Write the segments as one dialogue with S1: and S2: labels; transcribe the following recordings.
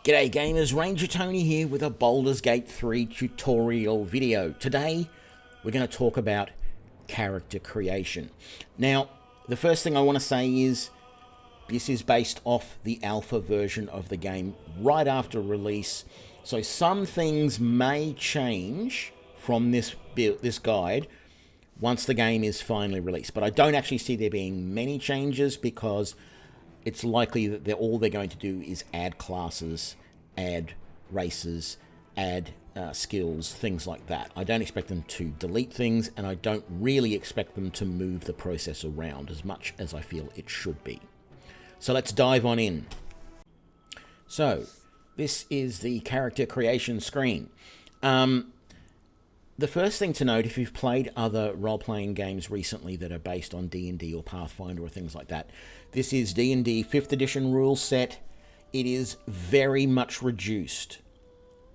S1: G'day gamers, Ranger Tony here with a Baldur's Gate 3 tutorial video. Today we're going to talk about character creation. Now, the first thing I want to say is this is based off the alpha version of the game right after release. So some things may change from this guide once the game is finally released. But I don't actually see there being many changes because it's likely that all they're going to do is add classes, add races, add skills, things like that. I don't expect them to delete things, and I don't really expect them to move the process around as much as I feel it should be. So let's dive on in. So this is the character creation screen. The first thing to note, if you've played other role-playing games recently that are based on D&D or Pathfinder or things like that, this is D&D 5th edition rule set. It is very much reduced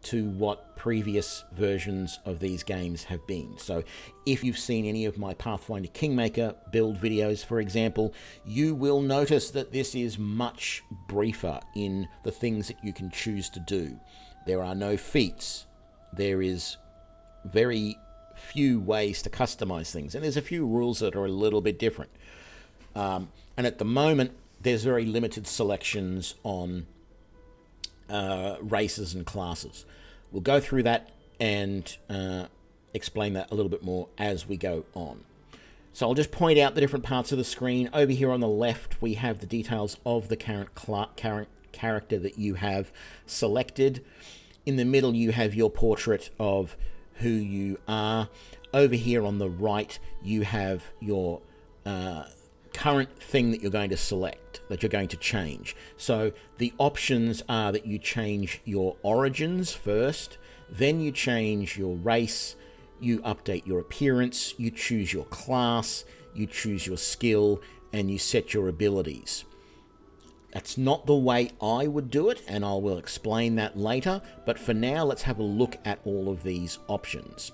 S1: to what previous versions of these games have been. So if you've seen any of my Pathfinder Kingmaker build videos, for example, you will notice that this is much briefer in the things that you can choose to do. There are no feats. There is very few ways to customize things, and there's a few rules that are a little bit different. And at the moment, there's very limited selections on races and classes. We'll go through that and explain that a little bit more as we go on. So I'll just point out the different parts of the screen. Over here on the left, we have the details of the current character that you have selected. In the middle, you have your portrait of who you are. Over here on the right, you have your current thing that you're going to select, that you're going to change. So the options are that you change your origins first, then you change your race, you update your appearance, you choose your class, you choose your skill, and you set your abilities. That's not the way I would do it, and I will explain that later. But for now, let's have a look at all of these options.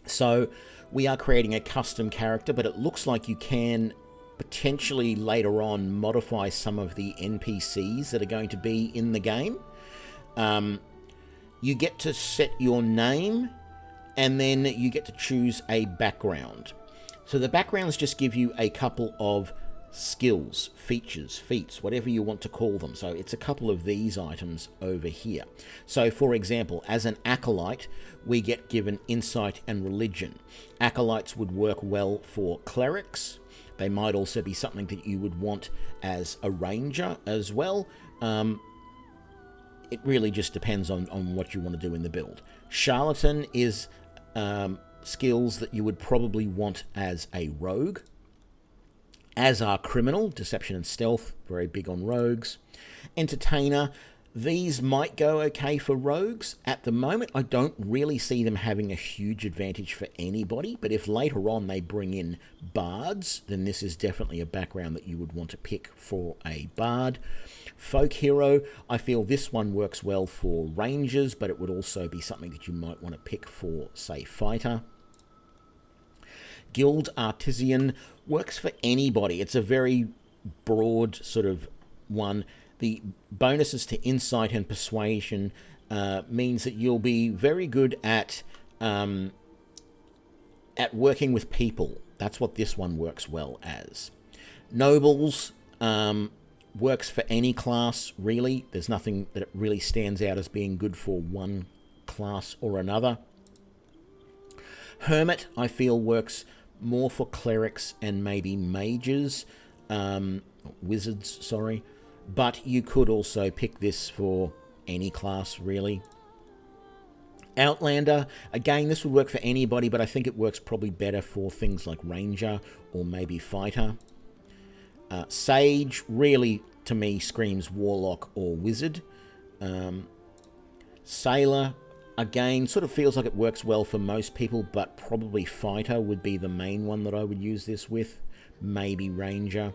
S1: So we are creating a custom character, but it looks like you can potentially later on modify some of the NPCs that are going to be in the game. You get to set your name, and then you get to choose a background. So the backgrounds just give you a couple of skills, features, feats, whatever you want to call them. So it's a couple of these items over here. So for example, as an acolyte, we get given insight and religion. Acolytes would work well for clerics. They might also be something that you would want as a ranger as well. It really just depends on what you want to do in the build. Charlatan is skills that you would probably want as a rogue. As are criminal, deception and stealth, very big on rogues. Entertainer, these might go okay for rogues. At the moment, I don't really see them having a huge advantage for anybody, but if later on they bring in bards, then this is definitely a background that you would want to pick for a bard. Folk hero, I feel this one works well for rangers, but it would also be something that you might want to pick for, say, fighter. Guild Artisan works for anybody. It's a very broad sort of one. The bonuses to insight and persuasion means that you'll be very good at working with people. That's what this one works well as. Nobles works for any class, really. There's nothing that really stands out as being good for one class or another. Hermit, I feel, works more for clerics and maybe mages, wizards, sorry. But you could also pick this for any class, really. Outlander, again, this would work for anybody, but I think it works probably better for things like ranger or maybe fighter. Sage, really, to me, screams warlock or wizard. Sailor, again, sort of feels like it works well for most people, but probably fighter would be the main one that I would use this with. Maybe ranger.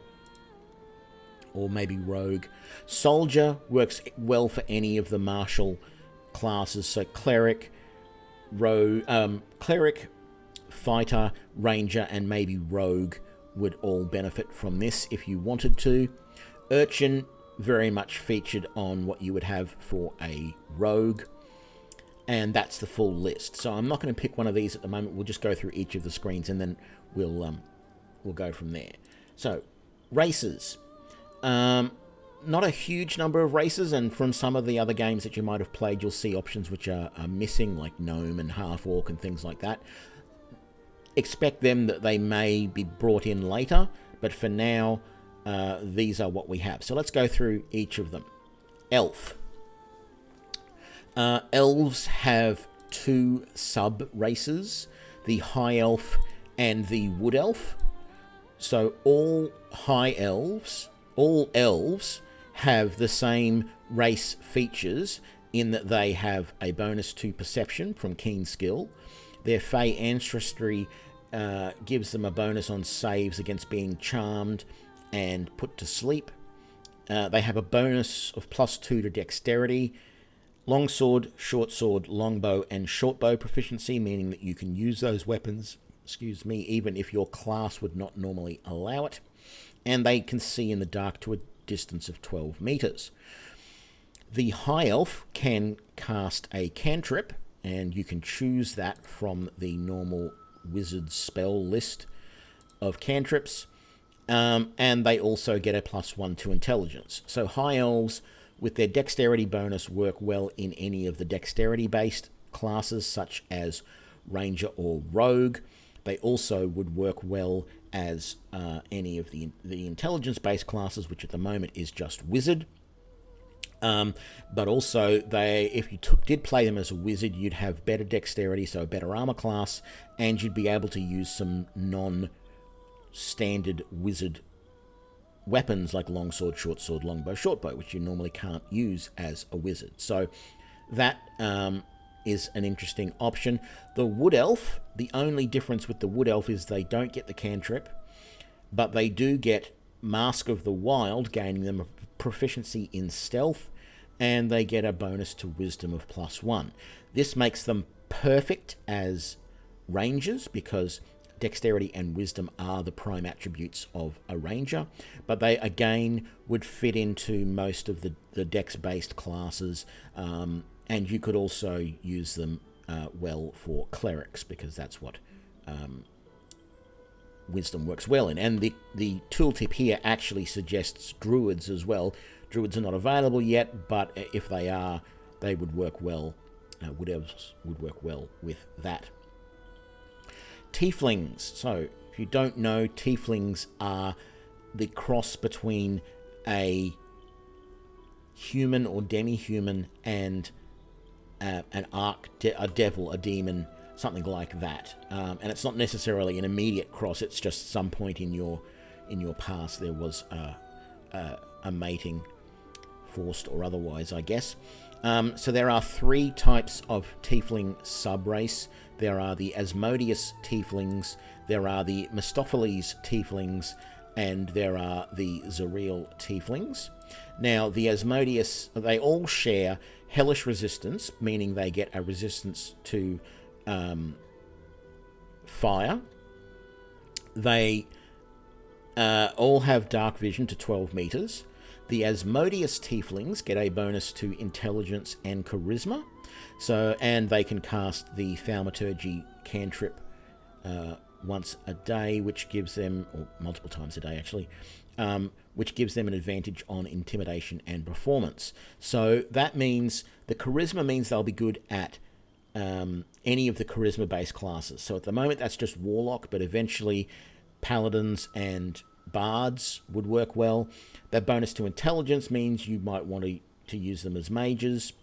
S1: Or maybe rogue. Soldier works well for any of the martial classes. So cleric, fighter, ranger, and maybe rogue would all benefit from this if you wanted to. Urchin very much featured on what you would have for a rogue. And that's the full list. So I'm not going to pick one of these at the moment. We'll just go through each of the screens and then we'll go from there. So, races. Not a huge number of races, and from some of the other games that you might have played, you'll see options which are missing, like gnome and half-orc and things like that. Expect them that they may be brought in later, but for now, these are what we have. So let's go through each of them. Elf. Elves have two sub-races, the High Elf and the Wood Elf. So all elves have the same race features in that they have a bonus to perception from keen skill. Their Fey ancestry gives them a bonus on saves against being charmed and put to sleep. They have a bonus of +2 to dexterity, longsword, short sword, longbow, and shortbow proficiency, meaning that you can use those weapons, even if your class would not normally allow it. And they can see in the dark to a distance of 12 meters. The High Elf can cast a cantrip, and you can choose that from the normal wizard spell list of cantrips. And they also get a +1 to intelligence. So High Elves, with their dexterity bonus, work well in any of the dexterity-based classes, such as Ranger or Rogue. They also would work well as any of the intelligence-based classes, which at the moment is just Wizard. But also, if you did play them as a Wizard, you'd have better dexterity, so a better armor class, and you'd be able to use some non-standard Wizard weapons like longsword, short sword, longbow, shortbow, which you normally can't use as a Wizard. So that is an interesting option. The Wood Elf, the only difference with the Wood Elf is they don't get the cantrip, but they do get Mask of the Wild, gaining them a proficiency in stealth, and they get a bonus to wisdom of +1. This makes them perfect as rangers because dexterity and wisdom are the prime attributes of a ranger, but they again would fit into most of the dex-based classes, and you could also use them well for clerics because that's what wisdom works well in. And the tooltip here actually suggests druids as well. Druids are not available yet, but if they are, they would work well. Wood elves would work well with that. Tieflings. So, if you don't know, Tieflings are the cross between a human or demi-human and a devil, a demon, something like that. And it's not necessarily an immediate cross. It's just some point in your past there was a mating, forced or otherwise, I guess. So there are 3 types of Tiefling subrace. There are the Asmodeus Tieflings, there are the Mistopheles Tieflings, and there are the Zariel Tieflings. Now, the Asmodeus, they all share hellish resistance, meaning they get a resistance to fire. They all have dark vision to 12 meters. The Asmodeus Tieflings get a bonus to intelligence and charisma. And they can cast the Thaumaturgy cantrip once a day, which gives them, or multiple times a day actually, which gives them an advantage on intimidation and performance. So that means the charisma means they'll be good at any of the charisma-based classes. So at the moment that's just Warlock, but eventually Paladins and Bards would work well. That bonus to intelligence means you might want to use them as mages.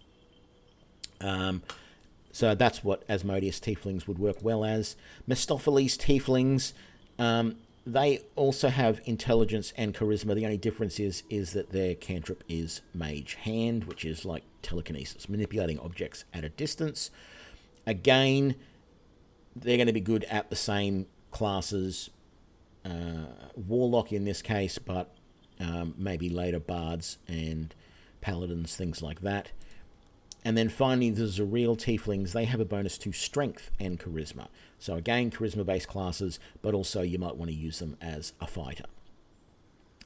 S1: So that's what Asmodeus Tieflings would work well as. Mistopheles Tieflings, they also have intelligence and charisma. The only difference is that their cantrip is Mage Hand, which is like telekinesis, manipulating objects at a distance. Again, they're going to be good at the same classes, Warlock in this case, but maybe later Bards and Paladins, things like that. And then finally, the Zariel Tieflings, they have a bonus to strength and charisma. So again, charisma-based classes, but also you might want to use them as a fighter.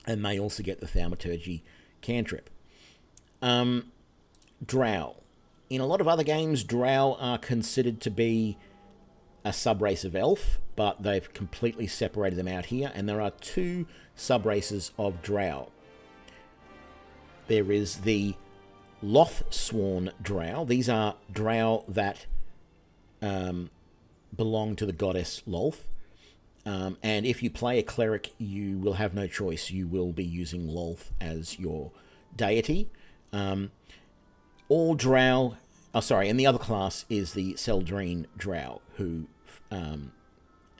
S1: And they also get the Thaumaturgy cantrip. Drow. In a lot of other games, Drow are considered to be a subrace of elf, but they've completely separated them out here, and there are two subraces of Drow. There is the Loth-sworn Drow. These are Drow that belong to the goddess Lolth. And if you play a cleric, you will have no choice. You will be using Lolth as your deity. All Drow... and the other class is the Seldrine Drow, who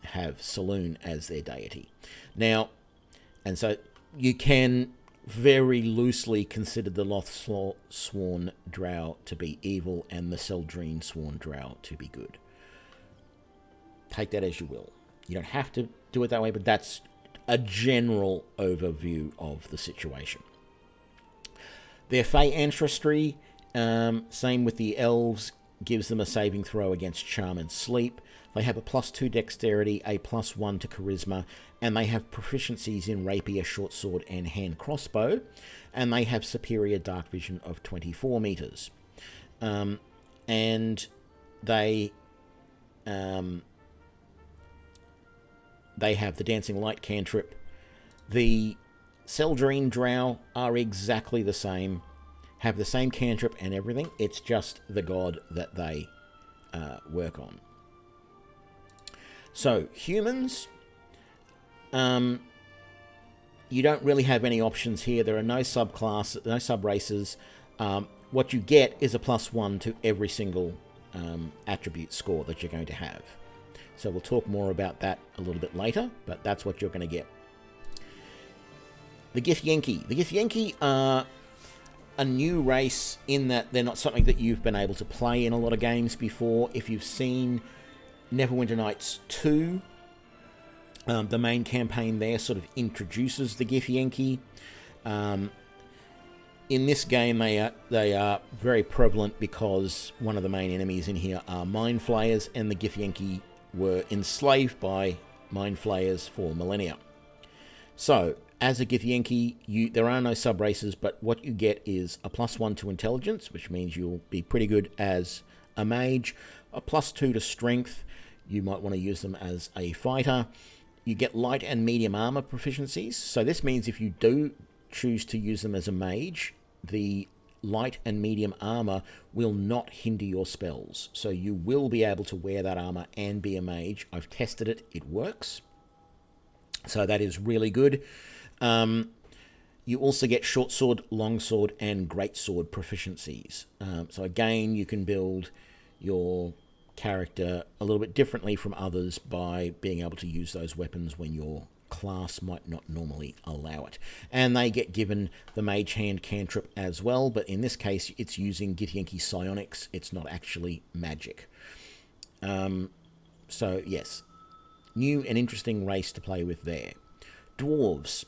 S1: have Saloon as their deity. Now, and so you can very loosely consider the Loth-sworn Drow to be evil and the Seldrine-sworn Drow to be good. Take that as you will. You don't have to do it that way, but that's a general overview of the situation. Their Fey ancestry, same with the elves, gives them a saving throw against charm and sleep. They have a +2 dexterity, a +1 to charisma, and they have proficiencies in rapier, short sword, and hand crossbow, and they have superior dark vision of 24 meters. And they have the Dancing Light cantrip. The Seldrine Drow are exactly the same, have the same cantrip and everything. It's just the god that they work on. So, humans, you don't really have any options here. There are no subclasses, no subraces. What you get is a +1 to every single attribute score that you're going to have. So we'll talk more about that a little bit later, but that's what you're going to get. The Yankee. The Yankee are a new race in that they're not something that you've been able to play in a lot of games before. If you've seen Neverwinter Nights 2, the main campaign there sort of introduces the Yankee. In this game, they are very prevalent because one of the main enemies in here are Mind Flayers, and the Yankee were enslaved by Mind Flayers for millennia. So, as a Yankee, there are no subraces, but what you get is a +1 to intelligence, which means you'll be pretty good as a mage, a +2 to strength. You might want to use them as a fighter. You get light and medium armor proficiencies. So this means if you do choose to use them as a mage, the light and medium armor will not hinder your spells. So you will be able to wear that armor and be a mage. I've tested it. It works. So that is really good. You also get short sword, long sword, and great sword proficiencies. So again, you can build your character a little bit differently from others by being able to use those weapons when your class might not normally allow it. And they get given the Mage Hand cantrip as well, but in this case it's using Githyanki psionics. It's not actually magic. So yes, new and interesting race to play with there. Dwarves.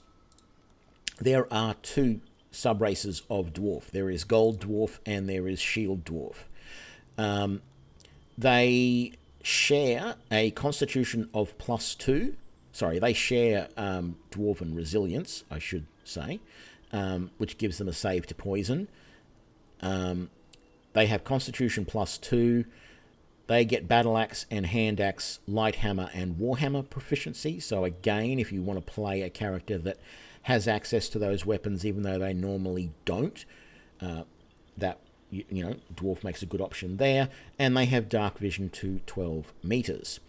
S1: There are two sub-races of Dwarf. There is Gold Dwarf and there is Shield Dwarf. They share a constitution of +2. Sorry, they share Dwarven resilience, I should say, which gives them a save to poison. They have constitution +2. They get battle axe and hand axe, light hammer and warhammer proficiency. So again, if you want to play a character that has access to those weapons, even though they normally don't, that Dwarf makes a good option there. And they have dark vision to 12 meters.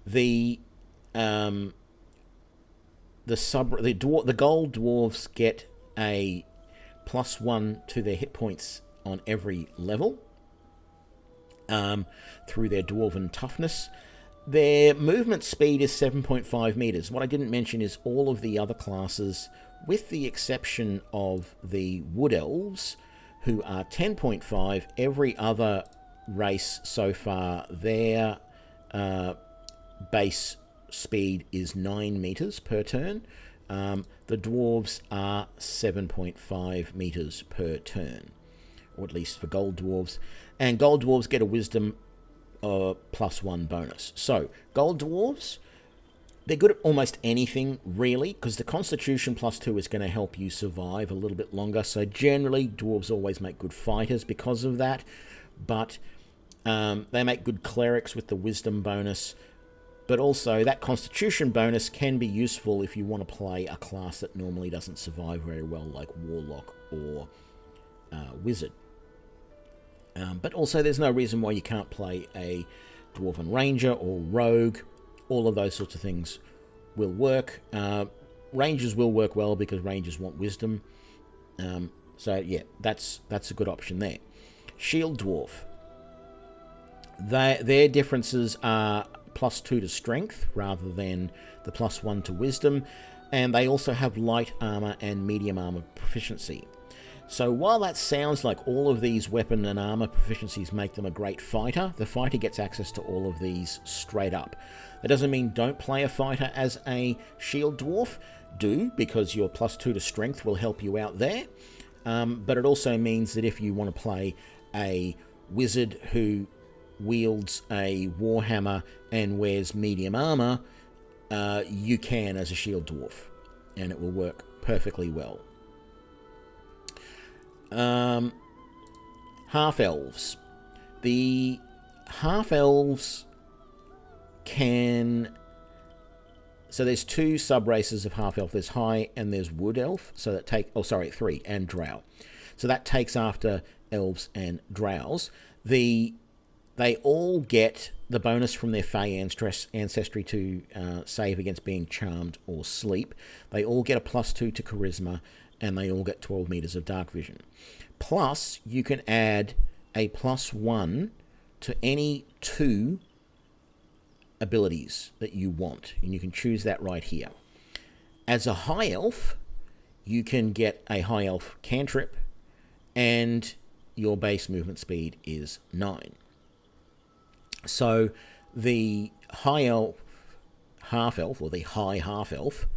S1: The gold dwarves get a +1 to their hit points on every level through their dwarven toughness. Their movement speed is 7.5 meters. What I didn't mention is all of the other classes, with the exception of the wood elves, who are 10.5. Every other race so far, their base speed is 9 meters per turn. The dwarves are 7.5 meters per turn, or at least for gold dwarves. And gold dwarves get a wisdom +1 bonus. So, gold dwarves, They're good at almost anything, really, because the Constitution +2 is going to help you survive a little bit longer. So generally, dwarves always make good fighters because of that. But they make good clerics with the Wisdom bonus. But also, that Constitution bonus can be useful if you want to play a class that normally doesn't survive very well, like Warlock or Wizard. But also, there's no reason why you can't play a Dwarven Ranger or Rogue. All of those sorts of things will work. Rangers will work well because Rangers want Wisdom. So, yeah, that's a good option there. Shield Dwarf. Their differences are +2 to Strength rather than the +1 to Wisdom. And they also have light armor and medium armor proficiency. So while that sounds like all of these weapon and armor proficiencies make them a great fighter, the fighter gets access to all of these straight up. That doesn't mean don't play a fighter as a shield dwarf. Do, because your +2 to Strength will help you out there. But it also means that if you want to play a wizard who wields a warhammer and wears medium armor, you can as a shield dwarf, and it will work perfectly well. Half-elves. The half-elves can... So there's 2 sub-races of half-elf. There's high and there's wood elf. So that take... Oh, sorry, 3. And drow. So that takes after elves and drows. They all get the bonus from their Fey ancestry to save against being charmed or sleep. They all get a +2 to charisma, and they all get 12 meters of dark vision. Plus, you can add a +1 to any 2 abilities that you want, and you can choose that right here. As a high elf, you can get a high elf cantrip, and your base movement speed is 9. So the high elf, half-elf, or the high half-elf,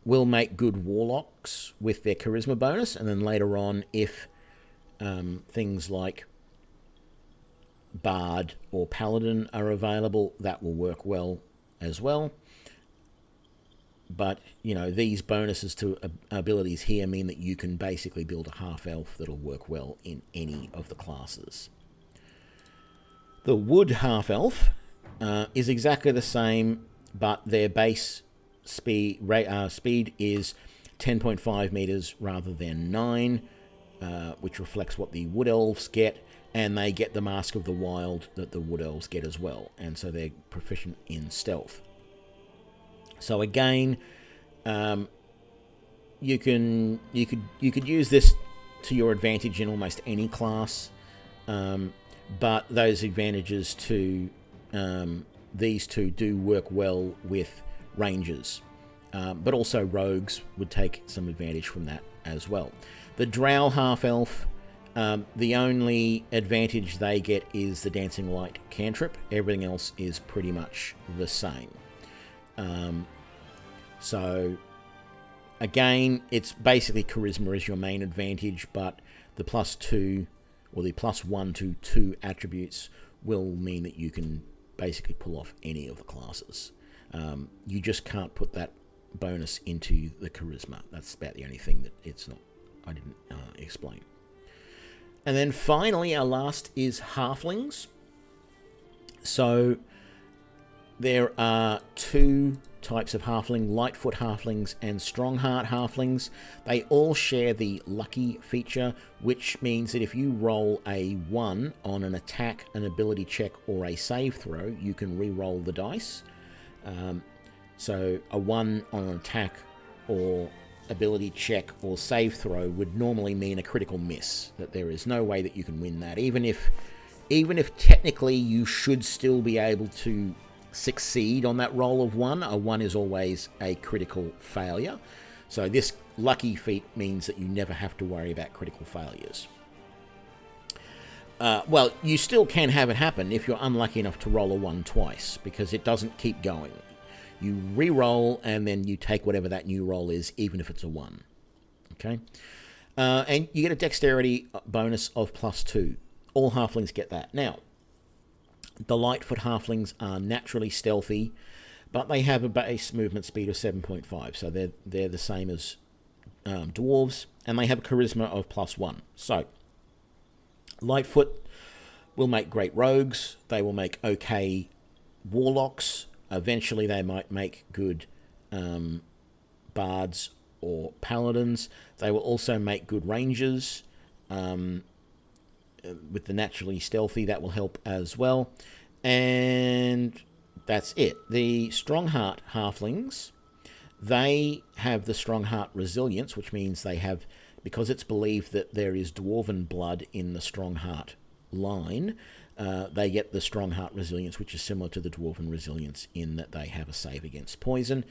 S1: will make good warlocks with their charisma bonus, and then later on, if things like bard or paladin are available, that will work well as well. But, you know, these bonuses to abilities here mean that you can basically build a half-elf that'll work well in any of the classes. The wood half-elf is exactly the same, but their base speed is 10.5 meters rather than 9, which reflects what the wood elves get, and they get the Mask of the Wild that the wood elves get as well, and so they're proficient in stealth. So again, you could use this to your advantage in almost any class, but those advantages to these two do work well with rangers, but also rogues would take some advantage from that as well. The drow half-elf, the only advantage they get is the Dancing Light cantrip. Everything else is pretty much the same. So again, it's basically charisma is your main advantage, but the +2 or the +1 to 2 attributes will mean that you can basically pull off any of the classes. You just can't put that bonus into the charisma. That's about the only thing that I didn't explain. And then finally, our last is halflings. So there are 2 types of halfling, Lightfoot halflings and Strongheart halflings. They all share the lucky feature, which means that if you roll a 1 on an attack, an ability check, or a save throw, you can re-roll the dice. So a 1 on an attack or ability check or save throw would normally mean a critical miss, that there is no way that you can win that, even if technically you should still be able to succeed on that roll of 1. A 1 is always a critical failure. So this lucky feat means that you never have to worry about critical failures. Well, you still can have it happen if you're unlucky enough to roll a 1 twice, because it doesn't keep going. You re-roll, and then you take whatever that new roll is, even if it's a 1. Okay? And you get a dexterity bonus of +2. All halflings get that. Now, the Lightfoot halflings are naturally stealthy, but they have a base movement speed of 7.5, so they're the same as dwarves, and they have a charisma of +1. So Lightfoot will make great rogues. They will make okay warlocks. Eventually, they might make good bards or paladins. They will also make good rangers. With the naturally stealthy, that will help as well. And that's it. The Strongheart Halflings, they have the Strongheart Resilience, which means they have, because it's believed that there is dwarven blood in the Strongheart line, they get the Strongheart Resilience, which is similar to the Dwarven Resilience in that they have a save against poison.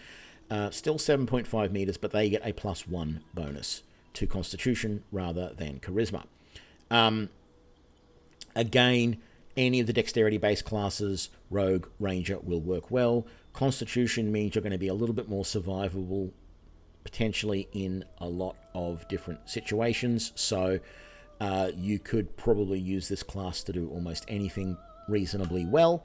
S1: Still 7.5 meters, but they get a +1 bonus to Constitution rather than Charisma. Again, any of the dexterity-based classes, Rogue, Ranger, will work well. Constitution means you're going to be a little bit more survivable, potentially in a lot of different situations. So you could probably use this class to do almost anything reasonably well.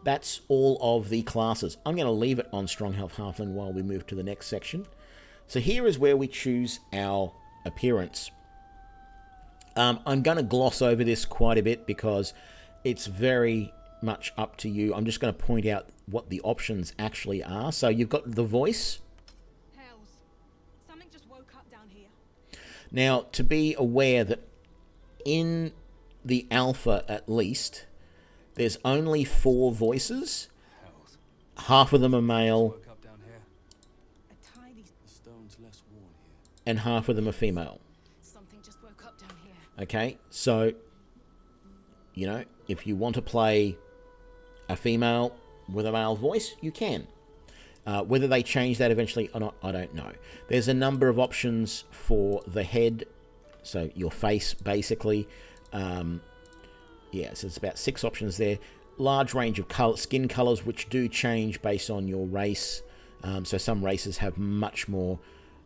S1: That's all of the classes. I'm going to leave it on Strongheart Halfling while we move to the next section. So here is where we choose our appearance. I'm going to gloss over this quite a bit because it's very much up to you. I'm just going to point out what the options actually are. So you've got the voice.
S2: Hells. Something just woke up down here.
S1: Now, to be aware that in the alpha at least, there's only 4 voices.
S3: Hells.
S1: Half of them are male,
S3: Woke up down here.
S2: A tiny...
S3: The stone's less worn here.
S1: and half of them are female.
S2: Something just woke up down here.
S1: Okay, so, you know, if you want to play a female with a male voice, you can. Whether they change that eventually or not, I don't know. There's a number of options for the head, so your face, basically. Yeah, so it's about 6 options there. Large range of skin colors, which do change based on your race. So some races have much more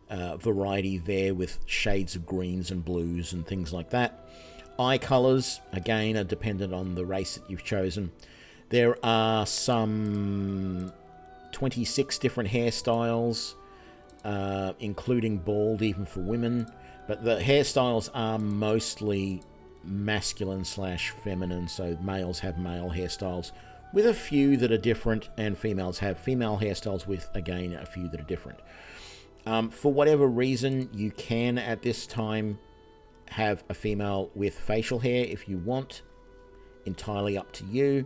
S1: variety there with shades of greens and blues and things like that. Eye colors, again, are dependent on the race that you've chosen. There are some 26 different hairstyles, including bald even for women. But the hairstyles are mostly masculine/feminine, so males have male hairstyles with a few that are different, and females have female hairstyles with, again, a few that are different. For whatever reason, you can at this time have a female with facial hair if you want. Entirely up to you.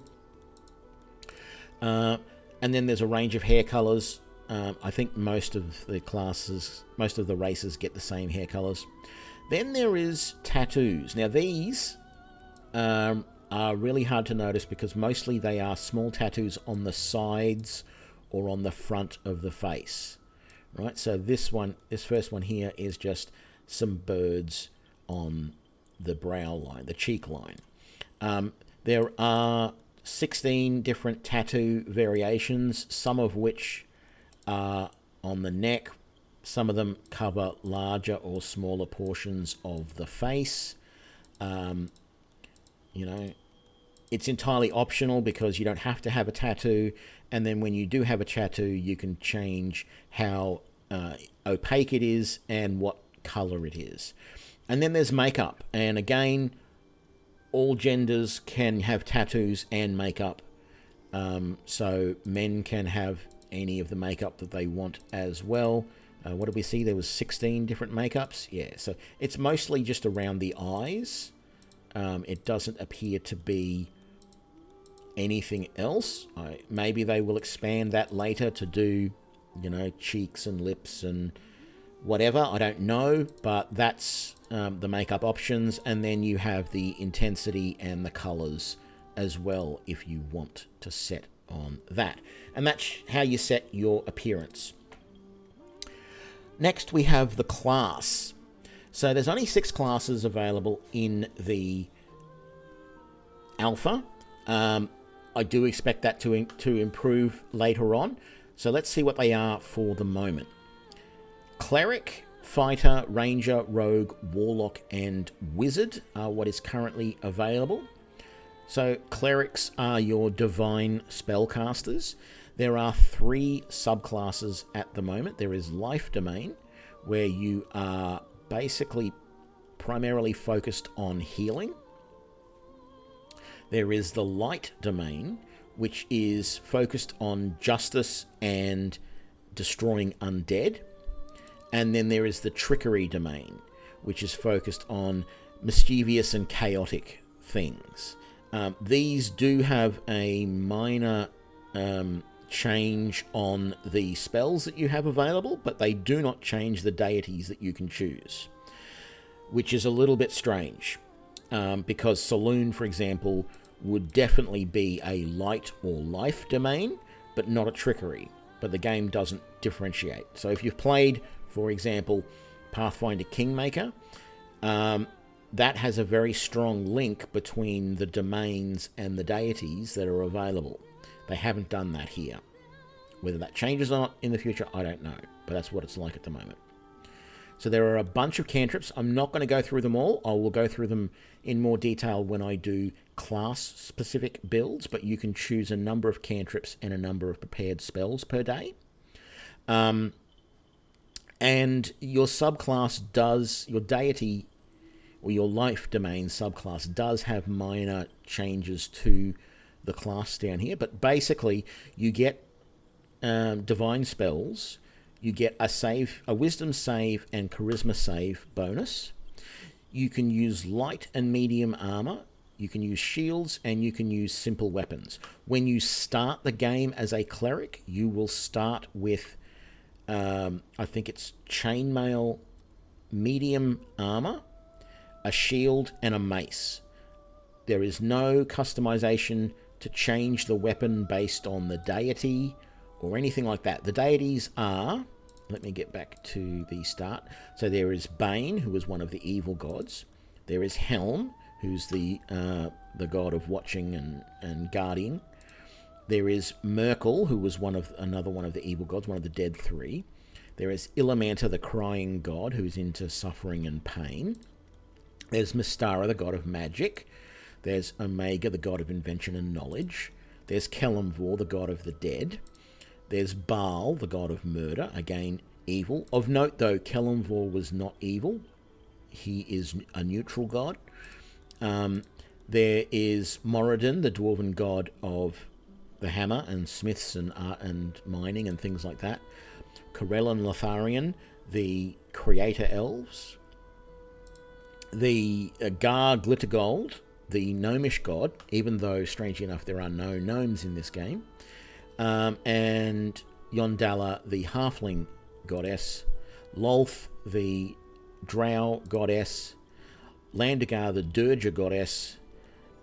S1: And then there's a range of hair colors. I think most of the classes, most of the races get the same hair colors. Then there is tattoos. Now these are really hard to notice because mostly they are small tattoos on the sides or on the front of the face. Right, so this first one here is just some birds on the brow line, the cheek line. There are 16 different tattoo variations, some of which are on the neck. Some of them cover larger or smaller portions of the face. You know, it's entirely optional because you don't have to have a tattoo. And then when you do have a tattoo, you can change how opaque it is and what color it is. And then there's makeup. And again, all genders can have tattoos and makeup. So men can have any of the makeup that they want as well. What did we see? There was 16 different makeups. Yeah, so it's mostly just around the eyes. It doesn't appear to be anything else. Maybe they will expand that later to do, you know, cheeks and lips and whatever. I don't know, but that's the makeup options. And then you have the intensity and the colors as well if you want to set on that. And that's how you set your appearance. Next, we have the class. So there's only 6 classes available in the alpha. I do expect that to improve later on. So let's see what they are for the moment. Cleric, Fighter, Ranger, Rogue, Warlock, and Wizard are what is currently available. So clerics are your divine spellcasters. There are 3 subclasses at the moment. There is Life Domain, where you are basically primarily focused on healing. There is the Light Domain, which is focused on justice and destroying undead. And then there is the Trickery Domain, which is focused on mischievous and chaotic things. These do have a minor change on the spells that you have available, but they do not change the deities that you can choose, which is a little bit strange, because Saloon, for example, would definitely be a light or life domain, but not a trickery. But the game doesn't differentiate. So if you've played, for example, Pathfinder Kingmaker, that has a very strong link between the domains and the deities that are available. They haven't done that here. Whether that changes or not in the future, I don't know. But that's what it's like at the moment. So there are a bunch of cantrips. I'm not going to go through them all. I will go through them in more detail when I do class-specific builds, but you can choose a number of cantrips and a number of prepared spells per day. And your subclass does, your deity or your life domain subclass does have minor changes to the class down here, but basically you get divine spells. You get a wisdom save and charisma save bonus. You can use light and medium armor. You can use shields, and you can use simple weapons. When you start the game as a cleric, you will start with, I think it's chainmail, medium armor, a shield, and a mace. There is no customization to change the weapon based on the deity or anything like that. The deities are, let me get back to the start. So there is Bane, who is one of the evil gods. There is Helm, who's the god of watching and guarding. There is Merkel, who was another one of the evil gods, one of the dead 3. There is Illimanter, the crying god, who's into suffering and pain. There's Mystara, the god of magic. There's Omega, the god of invention and knowledge. There's Kelemvor, the god of the dead. There's Baal, the god of murder, again, evil. Of note, though, Kelemvor was not evil. He is a neutral god. There is Moradin, the dwarven god of the hammer and smiths and art and mining and things like that. Corell and Lotharion, the creator elves. The Gar Glittergold, the gnomish god, even though, strangely enough, there are no gnomes in this game. And Yondala, the halfling goddess. Lolth, the drow goddess. Landagar, the dirge goddess.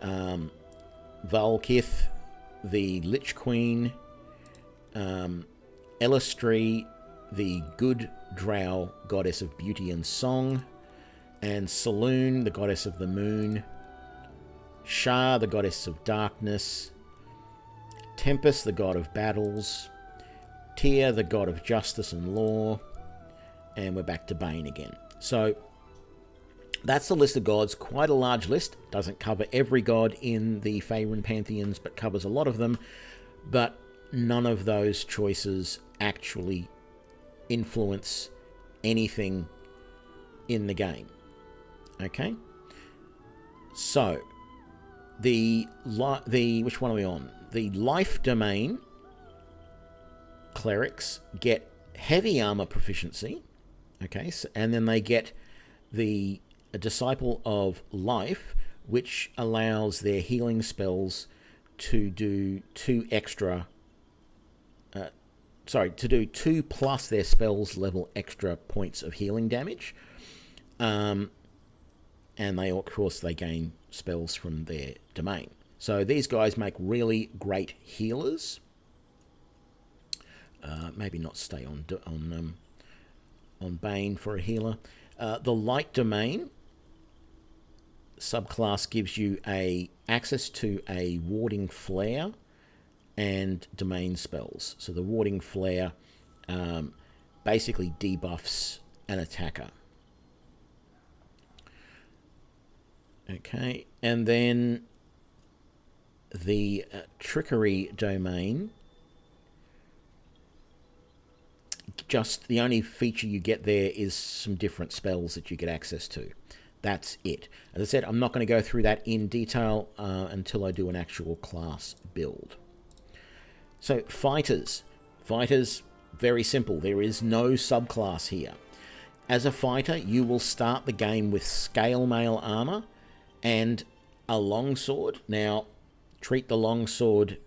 S1: Valkith, the lich queen. Elistri, the good drow goddess of beauty and song. And Saloon, the goddess of the moon. Shah, the goddess of darkness. Tempest, the god of battles. Tyr, the god of justice and law. And we're back to Bane again. So that's the list of gods. Quite a large list. Doesn't cover every god in the Faerun pantheons, but covers a lot of them. But none of those choices actually influence anything in the game. Okay? So, which one are we on? The life domain clerics get heavy armor proficiency, okay, and then they get a disciple of life, which allows their healing spells to do 2 plus their spells level extra points of healing damage. And they, of course, they gain spells from their domain. So these guys make really great healers. Maybe not stay on Bane for a healer. The light domain subclass gives you access to a warding flare and domain spells. So the warding flare basically debuffs an attacker. Okay, and then the trickery domain, just the only feature you get there is some different spells that you get access to. That's it. As I said, I'm not going to go through that in detail until I do an actual class build. So fighters. Fighters, very simple. There is no subclass here. As a fighter, you will start the game with scale mail armor and a longsword. Now, treat the longsword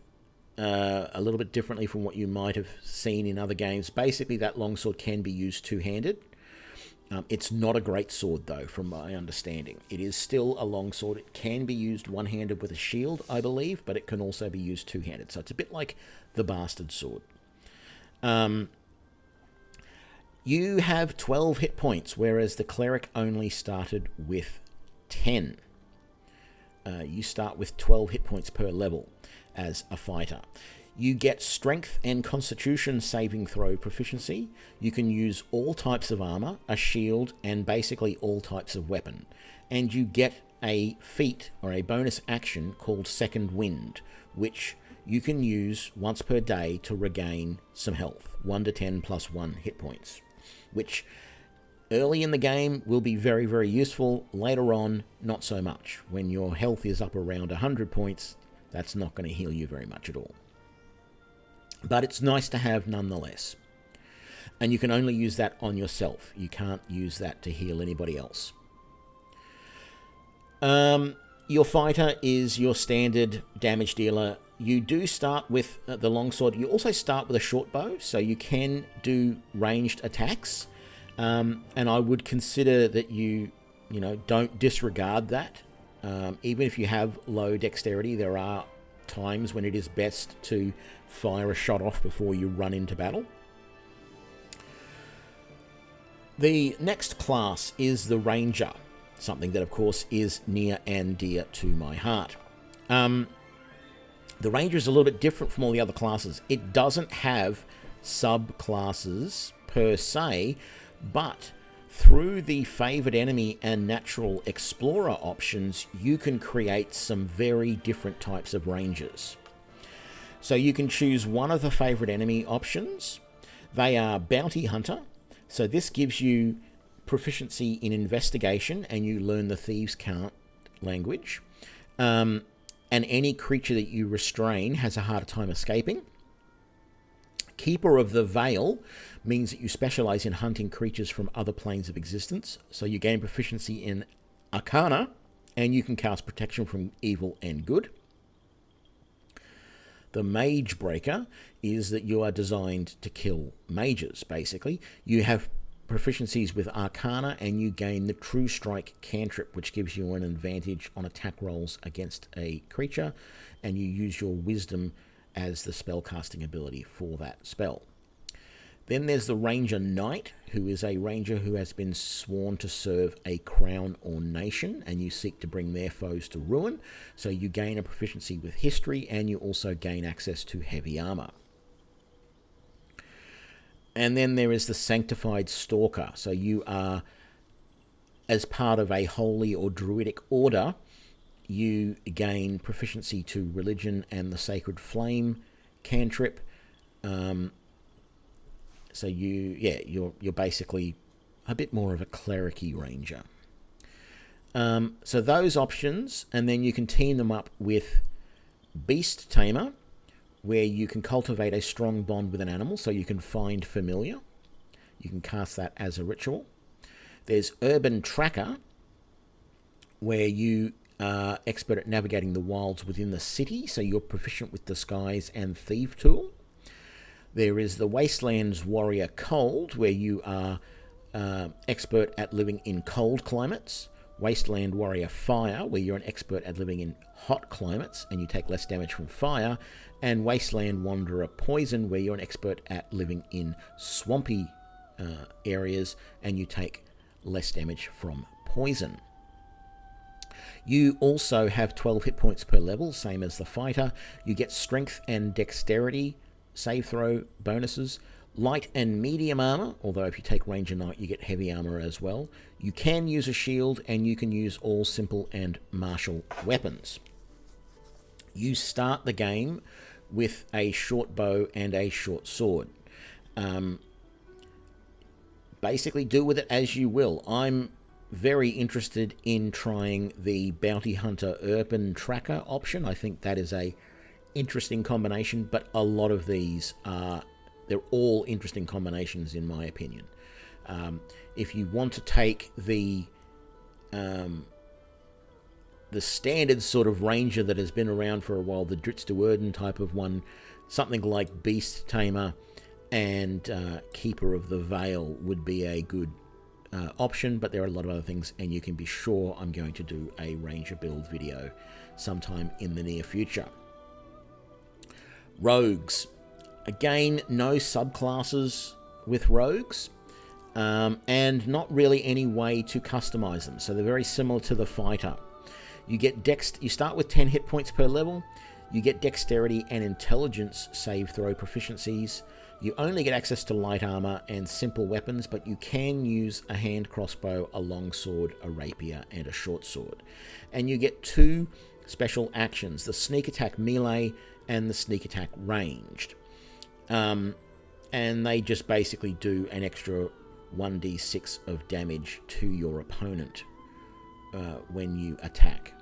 S1: a little bit differently from what you might have seen in other games. Basically, that longsword can be used two-handed. It's not a great sword, though, from my understanding. It is still a longsword. It can be used one-handed with a shield, I believe, but it can also be used two-handed. So it's a bit like the bastard sword. You have 12 hit points, whereas the cleric only started with 10. You start with 12 hit points per level as a fighter. You get strength and constitution saving throw proficiency. You can use all types of armor, a shield, and basically all types of weapon. And you get a feat or a bonus action called Second Wind, which you can use once per day to regain some health. 1 to 10 plus 1 hit points, which early in the game will be very, very useful. Later on, not so much. When your health is up around 100 points, that's not going to heal you very much at all. But it's nice to have nonetheless. And you can only use that on yourself. You can't use that to heal anybody else. Your fighter is your standard damage dealer. You do start with the longsword. You also start with a short bow, so you can do ranged attacks. And I would consider that you don't disregard that. Even if you have low dexterity, there are times when it is best to fire a shot off before you run into battle. The next class is the Ranger, something that, of course, is near and dear to my heart. The Ranger is a little bit different from all the other classes. It doesn't have subclasses per se, but through the Favoured Enemy and Natural Explorer options, you can create some very different types of Rangers. So you can choose one of the Favoured Enemy options. They are Bounty Hunter. So this gives you proficiency in investigation, and you learn the Thieves' Cant language. And any creature that you restrain has a harder time escaping. Keeper of the Veil means that you specialize in hunting creatures from other planes of existence. So you gain proficiency in Arcana, and you can cast protection from evil and good. The Mage Breaker is that you are designed to kill mages, basically. You have proficiencies with Arcana, and you gain the True Strike cantrip, which gives you an advantage on attack rolls against a creature, and you use your Wisdom as the spellcasting ability for that spell. Then there's the Ranger Knight, who is a ranger who has been sworn to serve a crown or nation, and you seek to bring their foes to ruin. So you gain a proficiency with history, and you also gain access to heavy armor. And then there is the Sanctified Stalker. So you are, as part of a holy or druidic order, you gain proficiency to religion and the Sacred Flame cantrip. So you're basically a bit more of a cleric-y ranger. So those options, and then you can team them up with Beast Tamer, where you can cultivate a strong bond with an animal, so you can find familiar. You can cast that as a ritual. There's Urban Tracker, where you are expert at navigating the wilds within the city, so you're proficient with Disguise and Thief Tool. There is the Wastelands Warrior Cold, where you are expert at living in cold climates. Wasteland Warrior Fire, where you're an expert at living in hot climates and you take less damage from fire. And Wasteland Wanderer Poison, where you're an expert at living in swampy areas and you take less damage from poison. You also have 12 hit points per level, same as the fighter. You get strength and dexterity save throw bonuses, light and medium armor, although if you take Ranger Knight you get heavy armor as well. You can use a shield, and you can use all simple and martial weapons. You start the game with a short bow and a short sword. Basically, do with it as you will. I'm very interested in trying the Bounty Hunter Urban Tracker option. I think that is a interesting combination, but a lot of these they're all interesting combinations in my opinion. If you want to take the standard sort of ranger that has been around for a while, the Dritz de Werden type of one, something like Beast Tamer and Keeper of the Veil would be a good option, but there are a lot of other things, and you can be sure I'm going to do a ranger build video sometime in the near future. Rogues. Again, no subclasses with rogues, and not really any way to customize them, so they're very similar to the fighter. You get you start with 10 hit points per level. You get dexterity and intelligence save throw proficiencies. You only get access to light armor and simple weapons, but you can use a hand crossbow, a long sword, a rapier, and a short sword. And you get 2 special actions, the sneak attack melee and the sneak attack ranged. And they just basically do an extra 1d6 of damage to your opponent when you attack.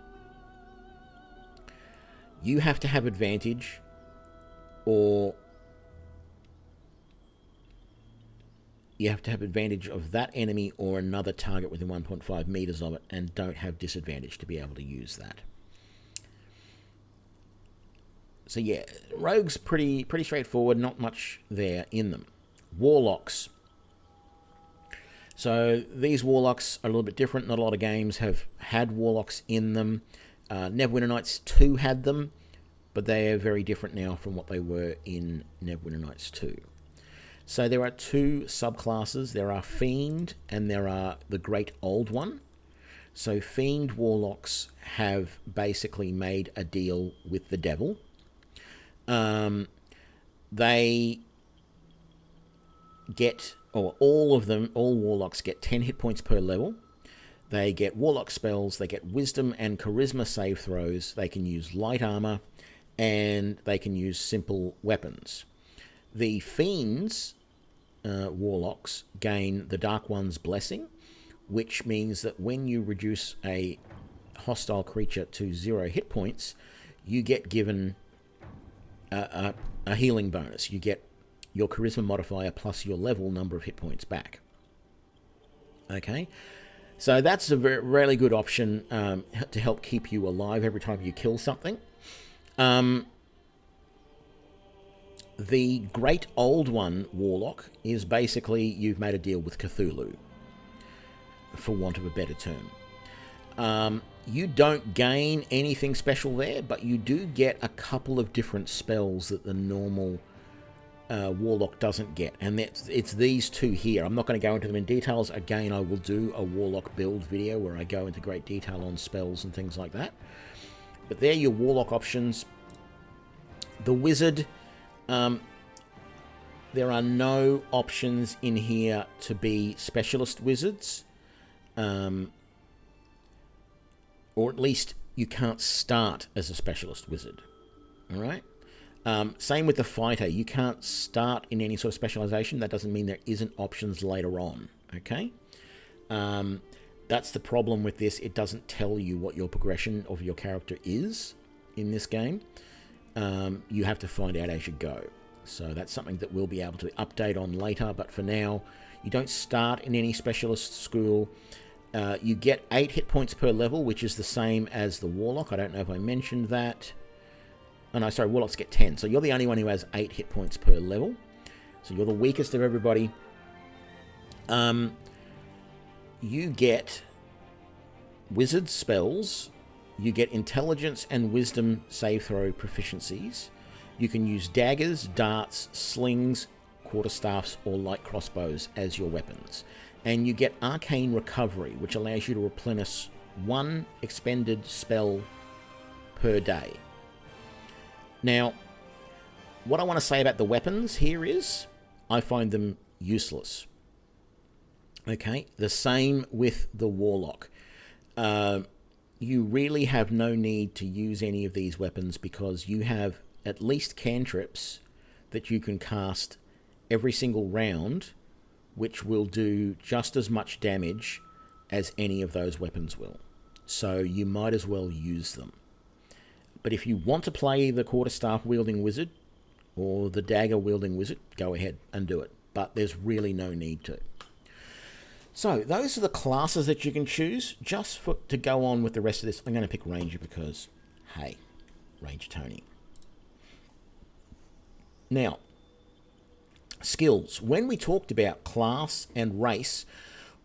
S1: You have to have advantage, or you have to have advantage of that enemy or another target within 1.5 meters of it, and don't have disadvantage to be able to use that. So yeah, rogues pretty straightforward, not much there in them. Warlocks. So these warlocks are a little bit different. Not a lot of games have had warlocks in them. Neverwinter Nights 2 had them, but they are very different now from what they were in Neverwinter Nights 2. So there are 2 subclasses. There are Fiend and there are the Great Old One. So Fiend warlocks have basically made a deal with the devil. They get, or all warlocks get 10 hit points per level. They get warlock spells, they get wisdom and charisma save throws, they can use light armor, and they can use simple weapons. The Fiends warlocks gain the Dark One's blessing, which means that when you reduce a hostile creature to 0 hit points, you get given a healing bonus. You get your charisma modifier plus your level number of hit points back. Okay? So that's a really good option to help keep you alive every time you kill something. The Great Old One Warlock is basically you've made a deal with Cthulhu, for want of a better term. You don't gain anything special there, but you do get a couple of different spells that the normal Warlock doesn't get, and it's these 2 here. I'm not going to go into them in details. Again, I will do a Warlock build video where I go into great detail on spells and things like that. But they're your Warlock options. The Wizard, there are no options in here to be specialist wizards, or at least you can't start as a specialist wizard. All right. Same with the fighter. You can't start in any sort of specialization. That doesn't mean there isn't options later on. Okay? That's the problem with this. It doesn't tell you what your progression of your character is in this game. You have to find out as you go. So that's something that we'll be able to update on later. But for now, you don't start in any specialist school. You get 8 hit points per level, which is the same as the Warlock. I don't know if I mentioned that. Oh no, sorry, Warlocks get 10. So you're the only one who has 8 hit points per level. So you're the weakest of everybody. You get wizard spells. You get intelligence and wisdom save throw proficiencies. You can use daggers, darts, slings, quarterstaffs, or light crossbows as your weapons. And you get arcane recovery, which allows you to replenish 1 expended spell per day. Now, what I want to say about the weapons here is I find them useless. Okay, the same with the Warlock. you really have no need to use any of these weapons because you have at least cantrips that you can cast every single round, which will do just as much damage as any of those weapons will. So you might as well use them. But if you want to play the quarterstaff wielding wizard or the dagger wielding wizard, go ahead and do it. But there's really no need to. So those are the classes that you can choose. Just to go on with the rest of this, I'm going to pick Ranger because, hey, Ranger Tony. Now, skills. When we talked about class and race,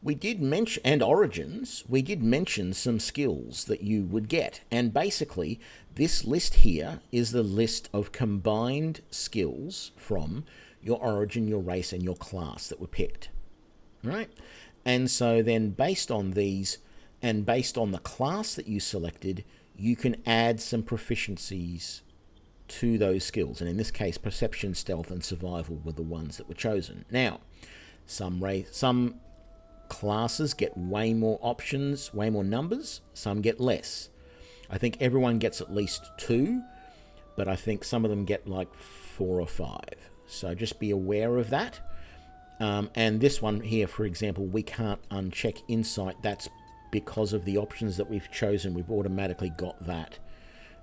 S1: we did mention, and origins, we did mention some skills that you would get. And basically, this list here is the list of combined skills from your origin, your race, and your class that were picked. Right? And so then based on these, and based on the class that you selected, you can add some proficiencies to those skills. And in this case, perception, stealth, and survival were the ones that were chosen. Now, some classes get way more options, way more numbers. Some get less. I think everyone gets at least 2, but I think some of them get like 4 or 5. So just be aware of that. And this one here, for example, we can't uncheck insight. That's because of the options that we've chosen. We've automatically got that.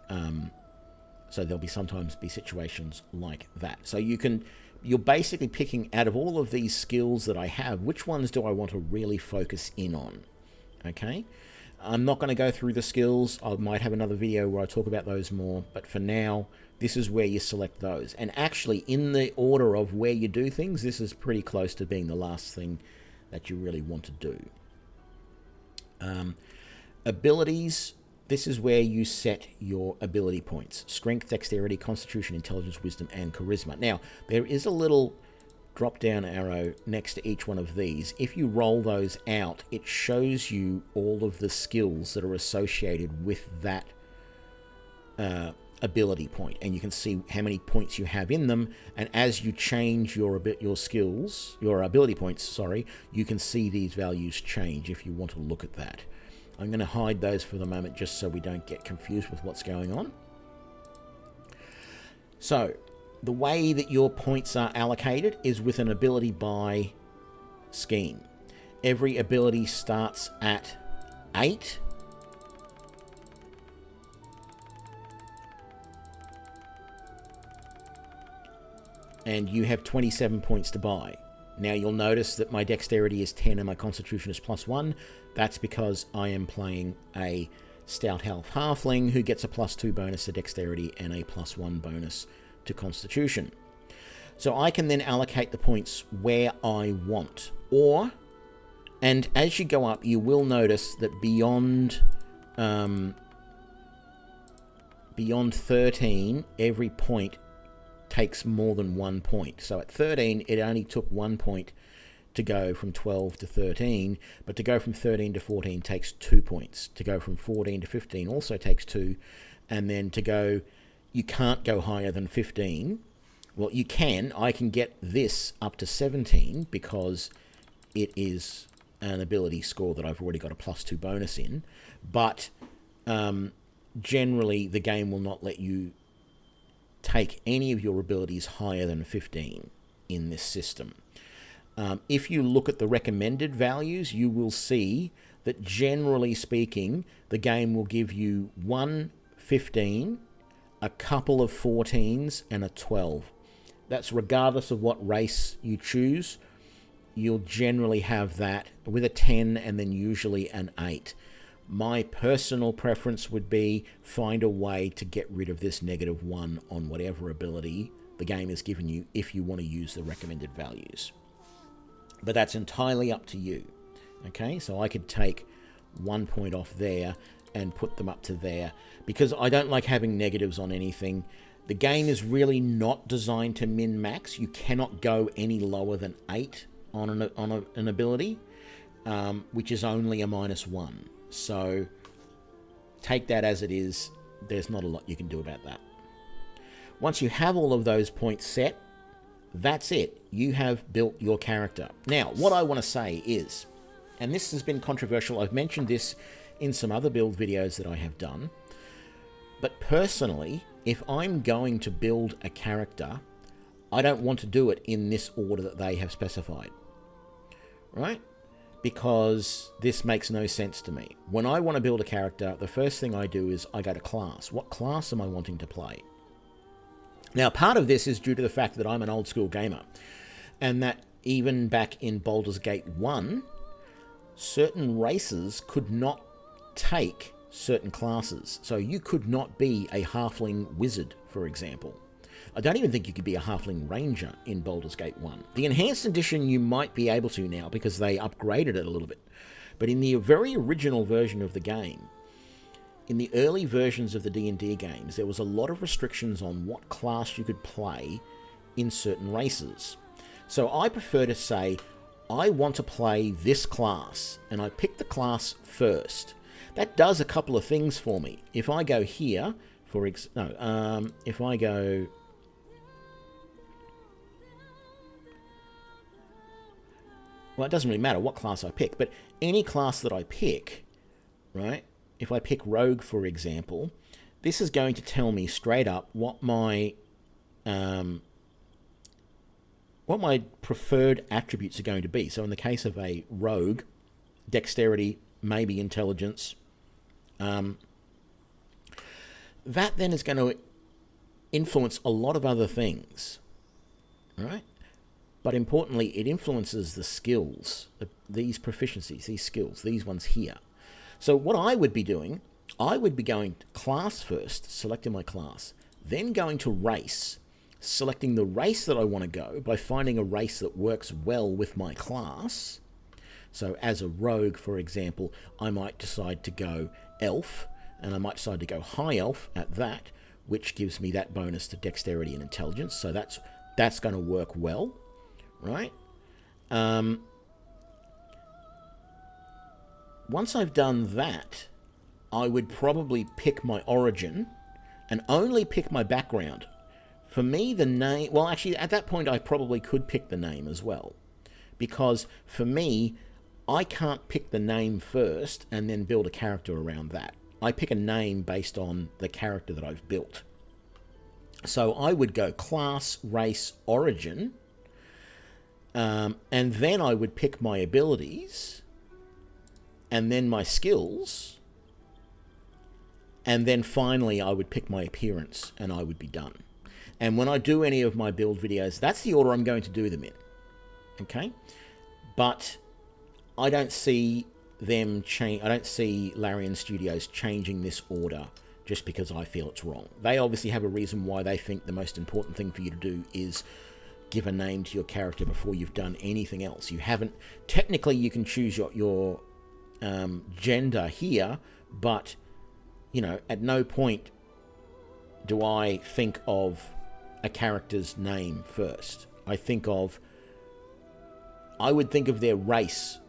S1: So there'll sometimes be situations like that. So you're basically picking out of all of these skills that I have, which ones do I want to really focus in on? Okay. I'm not going to go through the skills. I might have another video where I talk about those more. But for now, this is where you select those. And actually, in the order of where you do things, this is pretty close to being the last thing that you really want to do. Abilities. This is where you set your ability points. Strength, dexterity, constitution, intelligence, wisdom, and charisma. Now, there is a little drop-down arrow next to each one of these. If you roll those out, it shows you all of the skills that are associated with that ability point. And you can see how many points you have in them. And as you change your ability points, you can see these values change if you want to look at that. I'm going to hide those for the moment just so we don't get confused with what's going on. So, the way that your points are allocated is with an ability by scheme. Every ability starts at 8. And you have 27 points to buy. Now you'll notice that my dexterity is 10 and my constitution is +1. That's because I am playing a stout half halfling who gets a +2 bonus to dexterity and a +1 bonus to constitution. So I can then allocate the points where I want. And as you go up, you will notice that beyond 13, every point takes more than 1 point. So at 13, it only took 1 point to go from 12 to 13, but to go from 13 to 14 takes 2 points. To go from 14 to 15 also takes 2, and then you can't go higher than 15. Well, you can. I can get this up to 17 because it is an ability score that I've already got a +2 bonus in, but generally the game will not let you take any of your abilities higher than 15 in this system. If you look at the recommended values, you will see that generally speaking, the game will give you 1 15, a couple of 14s, and a 12. That's regardless of what race you choose. You'll generally have that with a 10 and then usually an 8. My personal preference would be find a way to get rid of this -1 on whatever ability the game has given you if you want to use the recommended values. But that's entirely up to you. Okay, so I could take 1 point off there and put them up to there because I don't like having negatives on anything. The game is really not designed to min-max. You cannot go any lower than 8 on an ability, which is only a -1. So take that as it is. There's not a lot you can do about that. Once you have all of those points set, that's it. You have built your character. Now, what I want to say is, and this has been controversial, I've mentioned this in some other build videos that I have done. But personally, if I'm going to build a character, I don't want to do it in this order that they have specified, right? Because this makes no sense to me. When I want to build a character, the first thing I do is I go to class. What class am I wanting to play? Now, part of this is due to the fact that I'm an old school gamer, and that even back in Baldur's Gate 1, certain races could not take certain classes. So you could not be a halfling wizard, for example. I don't even think you could be a halfling ranger in Baldur's Gate 1. The enhanced edition you might be able to now because they upgraded it a little bit. But in the very original version of the game, in the early versions of the D&D games, there was a lot of restrictions on what class you could play in certain races. So I prefer to say, I want to play this class, and I pick the class first. That does a couple of things for me. If I go here, if I go... Well, it doesn't really matter what class I pick, but any class that I pick, right? If I pick Rogue, for example, this is going to tell me straight up what my preferred attributes are going to be. So in the case of a Rogue, dexterity, maybe intelligence, that then is going to influence a lot of other things, right? But importantly, it influences the skills, these proficiencies, these skills, these ones here. So what I would be doing, I would be going to class first, selecting my class, then going to race, selecting the race that I want to go by finding a race that works well with my class. So as a rogue, for example, I might decide to go elf, and I might decide to go high elf at that, which gives me that bonus to dexterity and intelligence. So that's going to work well. Right? Once I've done that, I would probably pick my origin and only pick my background. For me, the name... Well, actually, at that point, I probably could pick the name as well. Because for me, I can't pick the name first and then build a character around that. I pick a name based on the character that I've built. So I would go class, race, origin... and then I would pick my abilities, and then my skills, and then finally I would pick my appearance, and I would be done. And when I do any of my build videos, that's the order I'm going to do them in. Okay? But I don't see them change. I don't see Larian Studios changing this order just because I feel it's wrong. They obviously have a reason why they think the most important thing for you to do is give a name to your character before you've done anything else. You haven't... Technically, you can choose your gender here, but, you know, at no point do I think of a character's name first. I would think of their race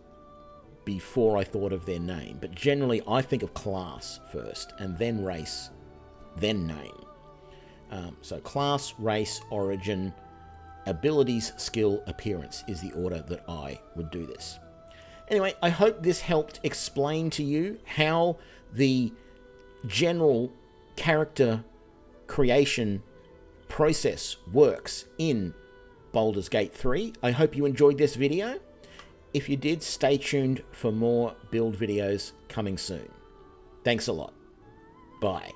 S1: before I thought of their name. But generally, I think of class first, and then race, then name. So class, race, origin... abilities, skill, appearance is the order that I would do this. Anyway, I hope this helped explain to you how the general character creation process works in Baldur's Gate 3. I hope you enjoyed this video. If you did, stay tuned for more build videos coming soon. Thanks a lot. Bye.